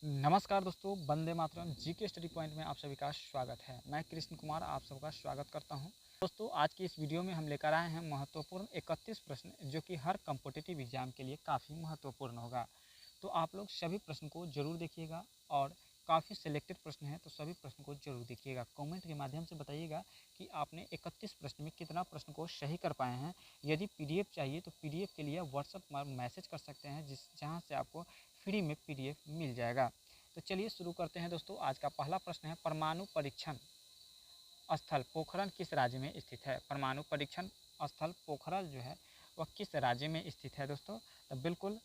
नमस्कार दोस्तों, Vande Mataram GK study point में आप सभी का स्वागत है। मैं कृष्ण कुमार आप सबका स्वागत करता हूं। दोस्तों, आज की इस वीडियो में हम लेकर आए हैं महत्वपूर्ण 31 प्रश्न, जो कि हर कॉम्पिटिटिव एग्जाम के लिए काफ़ी महत्वपूर्ण होगा। तो आप लोग सभी प्रश्न को जरूर देखिएगा और काफ़ी सिलेक्टेड प्रश्न हैं, तो सभी प्रश्न को जरूर देखिएगा। कमेंट के माध्यम से बताइएगा कि आपने 31 प्रश्न में कितना प्रश्न को सही कर पाए हैं। यदि पीडीएफ चाहिए तो पीडीएफ के लिए व्हाट्सएप पर मैसेज कर सकते हैं, जहां से आपको फ्री में पीडीएफ मिल जाएगा। तो चलिए शुरू करते हैं दोस्तों। आज का पहला प्रश्न है, परमाणु परीक्षण स्थल पोखरण किस राज्य में स्थित है। परमाणु परीक्षण स्थल पोखरण जो है वह किस राज्य में स्थित है दोस्तों। तो बिल्कुल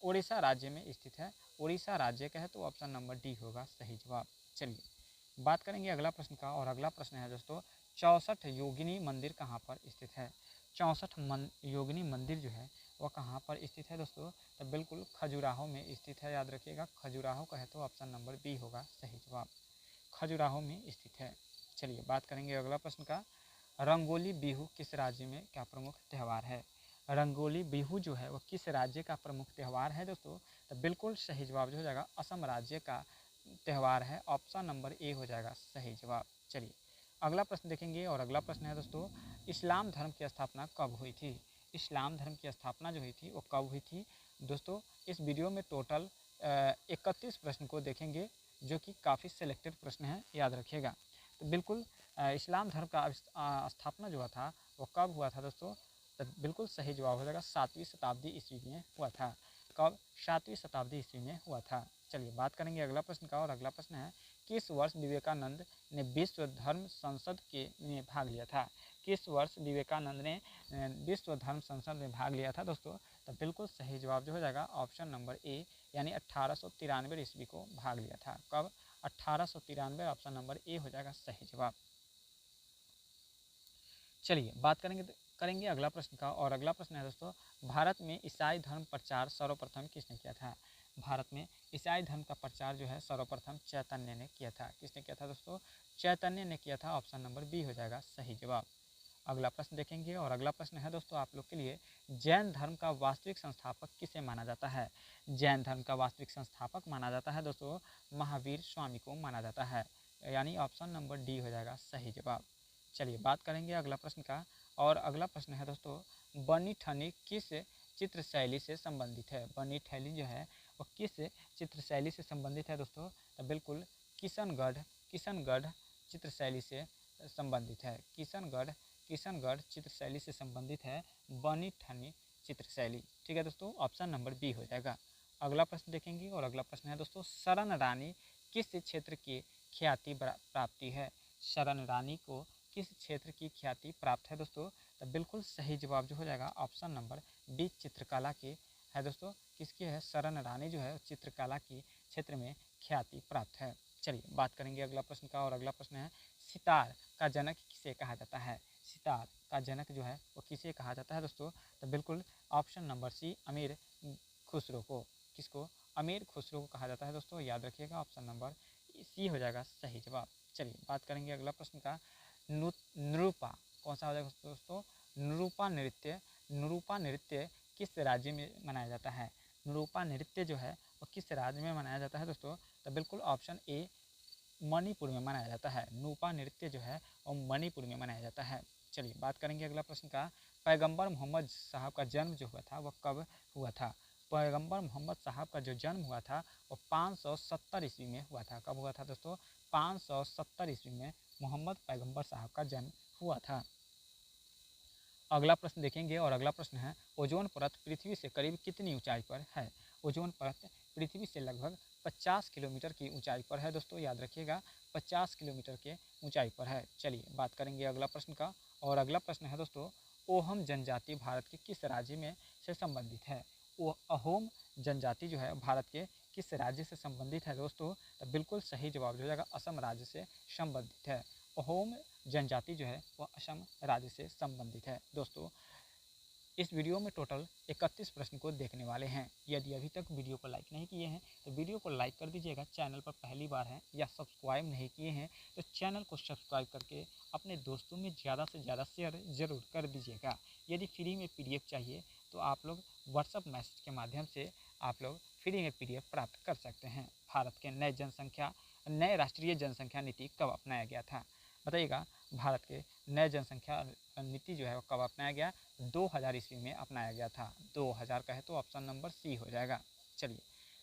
उड़ीसा राज्य में स्थित है। उड़ीसा राज्य का है तो ऑप्शन नंबर डी होगा सही जवाब। चलिए बात करेंगे अगला प्रश्न का, और अगला प्रश्न है दोस्तों, 64 योगिनी मंदिर कहाँ पर स्थित है। 64 योगिनी मंदिर जो है वह कहाँ पर स्थित है दोस्तों। तो बिल्कुल खजुराहो में स्थित है, याद रखिएगा। खजुराहो का है तो ऑप्शन नंबर बी होगा सही जवाब। खजुराहो में स्थित है। चलिए बात करेंगे अगला प्रश्न का, रंगोली बिहू किस राज्य में क्या प्रमुख त्यौहार है। रंगोली बिहू जो है वह किस राज्य का प्रमुख त्यौहार है दोस्तों। तो बिल्कुल सही जवाब जो हो जाएगा असम राज्य का त्यौहार है, ऑप्शन नंबर ए हो जाएगा सही जवाब। चलिए अगला प्रश्न देखेंगे, और अगला प्रश्न है दोस्तों, इस्लाम धर्म की स्थापना कब हुई थी। इस्लाम धर्म की स्थापना जो हुई थी वो कब हुई थी दोस्तों। इस वीडियो में टोटल 31 प्रश्न को देखेंगे, जो कि काफ़ी सिलेक्टेड प्रश्न हैं, याद रखिएगा। तो बिल्कुल इस्लाम धर्म का स्थापना जो हुआ था वो कब हुआ था दोस्तों। तो बिल्कुल सही जवाब हो जाएगा 7वीं शताब्दी ईस्वी में हुआ था। कब, 7वीं शताब्दी ईस्वी में हुआ था। चलिए बात करेंगे अगला प्रश्न का, और अगला प्रश्न है, किस वर्ष विवेकानंद ने विश्व धर्म संसद के में भाग लिया था। किस वर्ष विवेकानंद ने विश्व धर्म संसद में भाग लिया था दोस्तों। तो बिल्कुल सही जवाब जो हो जाएगा ऑप्शन नंबर ए, यानी 1893 ईस्वी को भाग लिया था। कब, 1893, ऑप्शन नंबर ए हो जाएगा सही जवाब। चलिए बात करेंगे अगला प्रश्न का, और अगला प्रश्न है दोस्तों, भारत में ईसाई धर्म प्रचार सर्वप्रथम किसने किया था। भारत में ईसाई धर्म का प्रचार जो है सर्वप्रथम चैतन्य ने किया था। किसने किया था दोस्तों, चैतन्य ने किया था, ऑप्शन नंबर बी हो जाएगा सही जवाब। अगला प्रश्न देखेंगे, और अगला प्रश्न है दोस्तों आप लोग के लिए, जैन धर्म का वास्तविक संस्थापक किसे माना जाता है। जैन धर्म का वास्तविक संस्थापक माना जाता है दोस्तों महावीर स्वामी को माना जाता है, यानी ऑप्शन नंबर डी हो जाएगा सही जवाब। चलिए बात करेंगे अगला प्रश्न का, और अगला प्रश्न है दोस्तों, बनी ठनी किस चित्र शैली से संबंधित है। बनी ठनी जो है वो किस चित्र शैली से संबंधित है दोस्तों। तो बिल्कुल किशनगढ़ चित्र शैली से संबंधित है। किशनगढ़ चित्र शैली से संबंधित है बनी ठनी चित्र शैली। ठीक है दोस्तों, ऑप्शन नंबर बी हो जाएगा। अगला प्रश्न देखेंगे, और अगला प्रश्न है दोस्तों, शरण रानी किस क्षेत्र की ख्याति प्राप्ति है। शरण रानी को किस क्षेत्र की ख्याति प्राप्त है दोस्तों। तो बिल्कुल सही जवाब जो हो जाएगा ऑप्शन नंबर बी, चित्रकला की है दोस्तों। किसकी है, शरण रानी जो है चित्रकला की क्षेत्र में ख्याति प्राप्त है। चलिए बात करेंगे अगला प्रश्न का, और अगला प्रश्न है, सितार का जनक किसे कहा जाता है। सितार का जनक जो है वो किसे कहा जाता है दोस्तों। तो बिल्कुल ऑप्शन नंबर सी, अमीर खुसरो को। किसको, अमीर खुसरो को कहा जाता है दोस्तों, याद रखिएगा ऑप्शन नंबर सी हो जाएगा सही जवाब। चलिए बात करेंगे अगला प्रश्न का, नृपा कौन सा हो जाएगा दोस्तों। नृपा नृत्य किस राज्य में मनाया जाता है। नृपा नृत्य जो है वो किस राज्य में मनाया जाता है दोस्तों। तो बिल्कुल ऑप्शन ए, मणिपुर में मनाया जाता है। नूपा नृत्य जो है वो मणिपुर में मनाया जाता है। चलिए बात करेंगे अगला प्रश्न का, पैगंबर मोहम्मद साहब का जन्म जो हुआ था वह कब हुआ था। पैगंबर मोहम्मद साहब का जो जन्म हुआ था वो 570 ईस्वी में हुआ था। कब हुआ था दोस्तों, 570 ईस्वी में मोहम्मद पैगंबर साहब का जन्म हुआ था। अगला प्रश्न देखेंगे, और अगला प्रश्न है, ओजोन परत पृथ्वी से करीब कितनी ऊंचाई पर है। ओजोन परत पृथ्वी से लगभग 50 किलोमीटर की ऊंचाई पर है दोस्तों, याद रखिएगा 50 किलोमीटर के ऊंचाई पर है। चलिए बात करेंगे अगला प्रश्न का, और अगला प्रश्न है दोस्तों, ओहम जनजाति भारत के किस राज्य में से संबंधित है। वो अहोम जनजाति जो है भारत के किस राज्य से संबंधित है दोस्तों। तो बिल्कुल सही जवाब हो जाएगा असम राज्य से संबंधित है। अहोम जनजाति जो है वह असम राज्य से संबंधित है दोस्तों। इस वीडियो में टोटल 31 प्रश्न को देखने वाले हैं। यदि अभी तक वीडियो को लाइक नहीं किए हैं तो वीडियो को लाइक कर दीजिएगा। चैनल पर पहली बार हैं या सब्सक्राइब नहीं किए हैं तो चैनल को सब्सक्राइब करके अपने दोस्तों में ज़्यादा से ज़्यादा शेयर ज़रूर कर दीजिएगा। यदि फ्री में पीडीएफ चाहिए तो आप लोग व्हाट्सअप मैसेज के माध्यम से आप लोग फ्री में PDF प्राप्त कर सकते हैं। भारत के नए राष्ट्रीय जनसंख्या नीति कब अपनाया गया था? बताइएगा। भारत के नए जनसंख्या नीति जो है वो कब अपनाया गया? 2000 ईस्वी में अपनाया गया था। 2000 का है तो ऑप्शन नंबर सी हो जाएगा। चलिए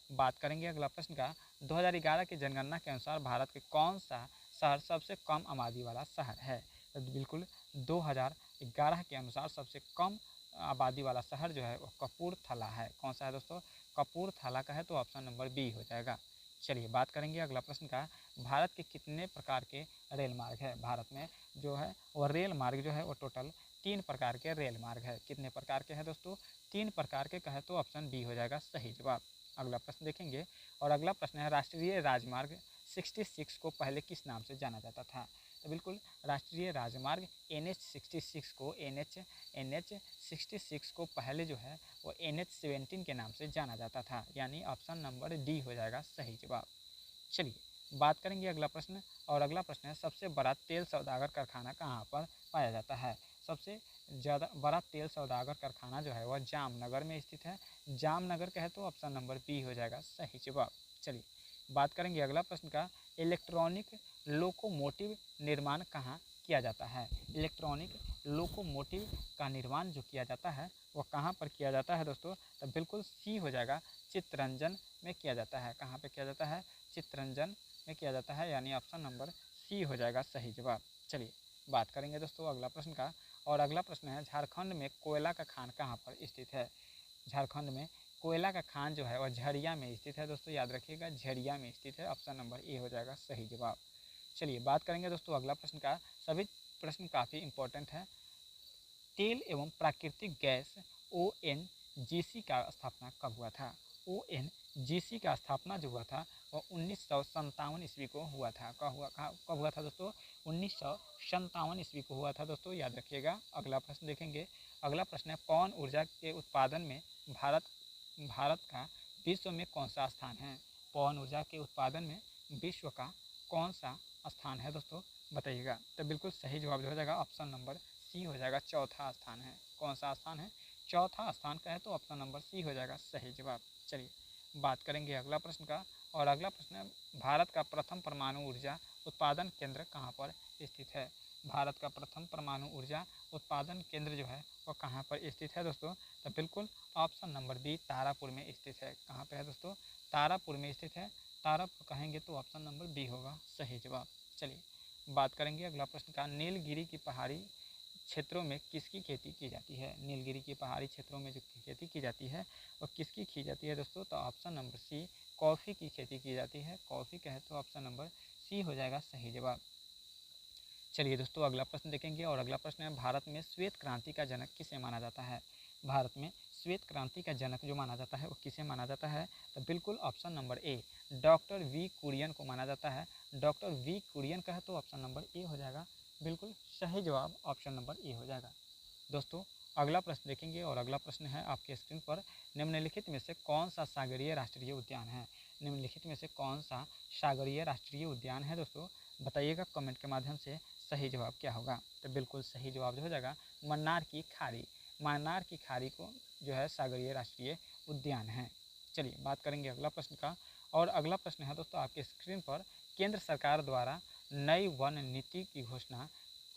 बात करेंगे अगला प्रश्न का। 2011 की जनगणना के अनुसार भारत के कौन सा शहर सबसे कम आबादी वाला शहर है? तो बिल्कुल 2011 के अनुसार सबसे कम आबादी वाला शहर जो है वो कपूरथला है। कौन सा है दोस्तों? कपूरथला का है तो ऑप्शन नंबर बी हो जाएगा। चलिए बात करेंगे अगला प्रश्न का। भारत के कितने प्रकार के रेल मार्ग है? भारत में जो है वो रेल मार्ग जो है वो टोटल 3 प्रकार के रेल मार्ग है। कितने प्रकार के हैं दोस्तों? 3 प्रकार के कहे तो ऑप्शन बी हो जाएगा सही जवाब। अगला प्रश्न देखेंगे और अगला प्रश्न है राष्ट्रीय राजमार्ग 66 को पहले किस नाम से जाना जाता था? तो बिल्कुल राष्ट्रीय राजमार्ग NH66 को NH 66 को पहले जो है वो NH 17 के नाम से जाना जाता था, यानी ऑप्शन नंबर डी हो जाएगा सही जवाब। चलिए बात करेंगे अगला प्रश्न और अगला प्रश्न है सबसे बड़ा तेल सौदागर कारखाना कहाँ पर पाया जाता है? सबसे ज़्यादा बड़ा तेल सौदागर कारखाना जो है वह जामनगर में स्थित है। जामनगर का है तो ऑप्शन नंबर बी हो जाएगा सही जवाब। चलिए बात करेंगे अगला प्रश्न का। इलेक्ट्रॉनिक लोकोमोटिव निर्माण कहाँ किया जाता है? इलेक्ट्रॉनिक लोकोमोटिव का निर्माण जो किया जाता है वो कहाँ पर किया जाता है दोस्तों? तो बिल्कुल सी हो जाएगा चित्तरंजन में किया जाता है। कहाँ पे किया जाता है? चित्तरंजन में किया जाता है, यानी ऑप्शन नंबर सी हो जाएगा सही जवाब। चलिए बात करेंगे दोस्तों अगला प्रश्न का और अगला प्रश्न है झारखंड में कोयला का खान कहाँ पर स्थित है? झारखंड में कोयला का खान जो है वह झरिया में स्थित है दोस्तों, याद रखिएगा झरिया में स्थित है। ऑप्शन नंबर ए हो जाएगा सही जवाब। चलिए बात करेंगे दोस्तों अगला प्रश्न का। सभी प्रश्न काफ़ी इंपॉर्टेंट है। तेल एवं प्राकृतिक गैस ONGC का स्थापना कब हुआ था? ONGC का स्थापना जो हुआ था वह 1957 ईस्वी को हुआ था। कब हुआ था दोस्तों? 1957 ईस्वी को हुआ था दोस्तों, याद रखिएगा। अगला प्रश्न देखेंगे। अगला प्रश्न है पवन ऊर्जा के उत्पादन में भारत का विश्व में कौन सा स्थान है? पवन ऊर्जा के उत्पादन में विश्व का कौन सा स्थान है दोस्तों? बताइएगा। तो बिल्कुल सही जवाब हो जाएगा ऑप्शन नंबर सी हो जाएगा, चौथा स्थान है। कौन सा स्थान है? चौथा स्थान का है तो ऑप्शन नंबर सी हो जाएगा सही जवाब। चलिए बात करेंगे अगला प्रश्न का और अगला प्रश्न है भारत का प्रथम परमाणु ऊर्जा उत्पादन केंद्र कहाँ पर स्थित है? भारत का प्रथम परमाणु ऊर्जा उत्पादन केंद्र जो है वो कहाँ पर स्थित है दोस्तों? तो बिल्कुल ऑप्शन नंबर बी तारापुर में स्थित है। कहाँ पे है दोस्तों? तारापुर में स्थित है। तारापुर कहेंगे तो ऑप्शन नंबर बी होगा सही जवाब। चलिए बात करेंगे अगला प्रश्न का। नीलगिरी की पहाड़ी क्षेत्रों में किसकी खेती की जाती है? नीलगिरी की पहाड़ी क्षेत्रों में जो खेती की जाती है वो किसकी की जाती है दोस्तों? तो ऑप्शन नंबर सी कॉफ़ी की खेती की जाती है। कॉफ़ी का है तो ऑप्शन नंबर सी हो जाएगा सही जवाब। चलिए दोस्तों अगला प्रश्न देखेंगे और अगला प्रश्न है भारत में श्वेत क्रांति का जनक किसे माना जाता है? भारत में श्वेत क्रांति का जनक जो माना जाता है वो किसे माना जाता है? तो बिल्कुल option number A doctor V Kurian को माना जाता है। डॉक्टर वी कुरियन का है तो ऑप्शन नंबर ए हो जाएगा। बिल्कुल सही जवाब ऑप्शन नंबर ए हो जाएगा। दोस्तों अगला प्रश्न देखेंगे और अगला प्रश्न है आपके स्क्रीन पर। निम्नलिखित में से कौन सा सागरीय राष्ट्रीय उद्यान है? निम्नलिखित में से कौन सा सागरीय राष्ट्रीय उद्यान है दोस्तों? बताइएगा कमेंट के माध्यम से सही जवाब क्या होगा। तो बिल्कुल सही जवाब जो हो जाएगा मन्नार की खाड़ी। मन्नार की खाड़ी को जो है सागरीय राष्ट्रीय उद्यान है। चलिए बात करेंगे अगला प्रश्न का और अगला प्रश्न है दोस्तों आपके स्क्रीन पर। केंद्र सरकार द्वारा नई वन नीति की घोषणा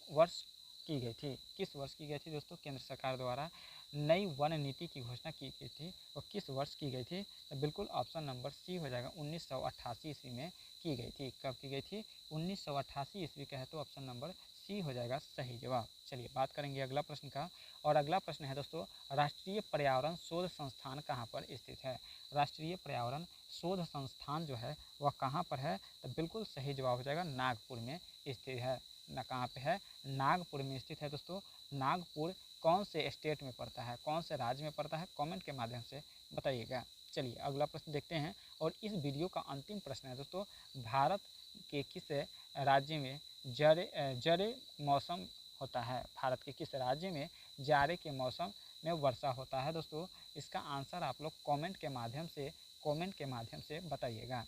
वर्ष की गई थी? किस वर्ष की गई थी दोस्तों? केंद्र सरकार द्वारा नई वन नीति की घोषणा की गई थी वो किस वर्ष की गई थी? तो बिल्कुल ऑप्शन नंबर सी हो जाएगा 1988 ईस्वी में की गई थी। कब की गई थी? 1988 ईस्वी का है तो ऑप्शन नंबर सी हो जाएगा सही जवाब। चलिए बात करेंगे अगला प्रश्न का और अगला प्रश्न है दोस्तों राष्ट्रीय पर्यावरण शोध संस्थान कहाँ पर स्थित है? राष्ट्रीय पर्यावरण शोध संस्थान जो है वह कहाँ पर है? तो बिल्कुल सही जवाब हो जाएगा नागपुर में स्थित है। ना कहाँ पे है? नागपुर में स्थित है दोस्तों। नागपुर कौन से स्टेट में पड़ता है, कौन से राज्य में पड़ता है? कमेंट के माध्यम से बताइएगा। चलिए अगला प्रश्न देखते हैं और इस वीडियो का अंतिम प्रश्न है दोस्तों भारत के किस राज्य में जाड़े मौसम होता है? भारत के किस राज्य में जाड़े के मौसम में वर्षा होता है दोस्तों? इसका आंसर आप लोग कमेंट के माध्यम से बताइएगा।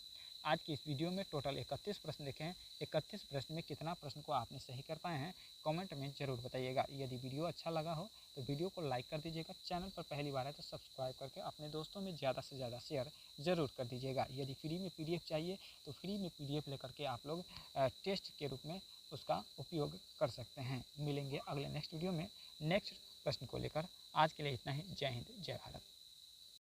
आज की इस वीडियो में टोटल 31 प्रश्न देखे हैं। 31 प्रश्न में कितना प्रश्न को आपने सही कर पाए हैं कमेंट में ज़रूर बताइएगा। यदि वीडियो अच्छा लगा हो तो वीडियो को लाइक कर दीजिएगा। चैनल पर पहली बार है तो सब्सक्राइब करके अपने दोस्तों में ज़्यादा से ज़्यादा शेयर ज़रूर कर दीजिएगा। यदि फ्री में PDF चाहिए तो फ्री में PDF लेकर के आप लोग टेस्ट के रूप में उसका उपयोग कर सकते हैं। मिलेंगे अगले नेक्स्ट वीडियो में नेक्स्ट प्रश्न को लेकर। आज के लिए इतना ही। जय हिंद, जय भारत।